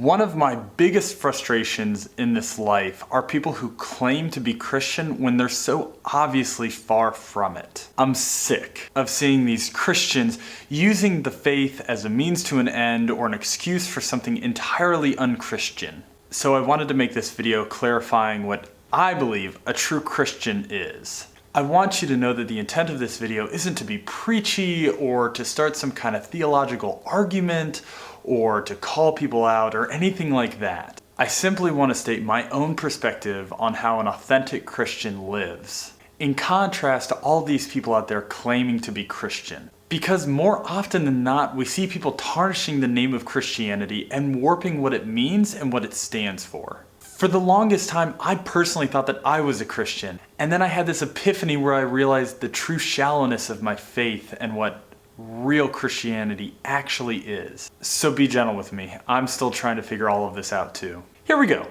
One of my biggest frustrations in this life are people who claim to be Christian when they're so obviously far from it. I'm sick of seeing these Christians using the faith as a means to an end or an excuse for something entirely unchristian. So I wanted to make this video clarifying what I believe a true Christian is. I want you to know that the intent of this video isn't to be preachy or to start some kind of theological argument or to call people out or anything like that. I simply want to state my own perspective on how an authentic Christian lives, in contrast to all these people out there claiming to be Christian. Because more often than not, we see people tarnishing the name of Christianity and warping what it means and what it stands for. For the longest time, I personally thought that I was a Christian, and then I had this epiphany where I realized the true shallowness of my faith and what real Christianity actually is. So be gentle with me. I'm still trying to figure all of this out too. Here we go.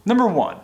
Number 1.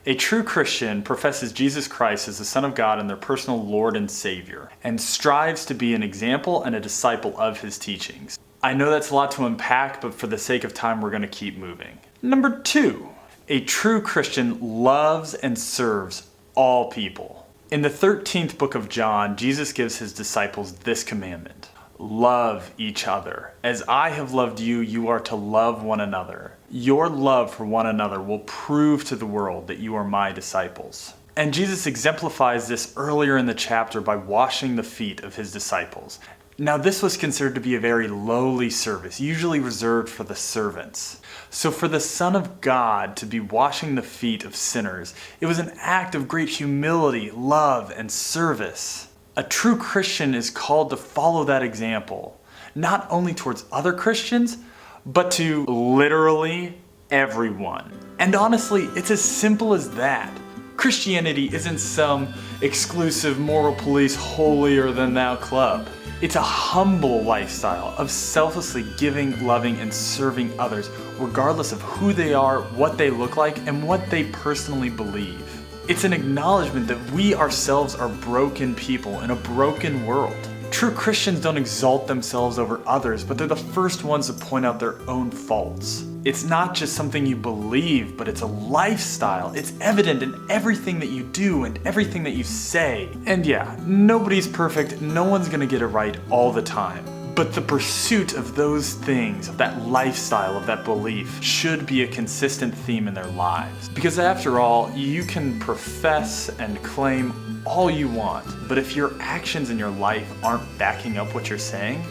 A true Christian professes Jesus Christ as the Son of God and their personal Lord and Savior, and strives to be an example and a disciple of His teachings. I know that's a lot to unpack, but for the sake of time, we're going to keep moving. Number 2. A true Christian loves and serves all people. In the 13th book of John, Jesus gives His disciples this commandment: love each other. As I have loved you, you are to love one another. Your love for one another will prove to the world that you are my disciples. And Jesus exemplifies this earlier in the chapter by washing the feet of His disciples. Now, this was considered to be a very lowly service, usually reserved for the servants. So for the Son of God to be washing the feet of sinners, it was an act of great humility, love, and service. A true Christian is called to follow that example, not only towards other Christians, but to literally everyone. And honestly, it's as simple as that. Christianity isn't some exclusive moral police holier than thou club. It's a humble lifestyle of selflessly giving, loving, and serving others, regardless of who they are, what they look like, and what they personally believe. It's an acknowledgement that we ourselves are broken people in a broken world. True Christians don't exalt themselves over others, but they're the first ones to point out their own faults. It's not just something you believe, but it's a lifestyle. It's evident in everything that you do and everything that you say. And yeah, nobody's perfect, no one's gonna get it right all the time. But the pursuit of those things, of that lifestyle, of that belief, should be a consistent theme in their lives. Because after all, you can profess and claim all you want, but if your actions in your life aren't backing up what you're saying,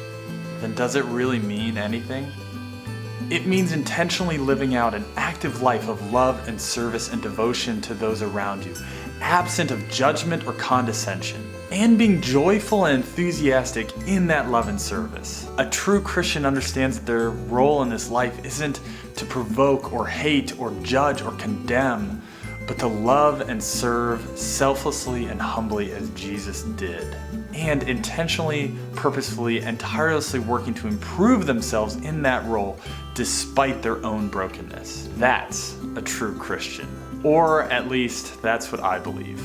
then does it really mean anything? It means intentionally living out an active life of love and service and devotion to those around you, absent of judgment or condescension, and being joyful and enthusiastic in that love and service. A true Christian understands that their role in this life isn't to provoke or hate or judge or condemn, but to love and serve selflessly and humbly as Jesus did, and intentionally, purposefully, and tirelessly working to improve themselves in that role despite their own brokenness. That's a true Christian. Or at least, that's what I believe.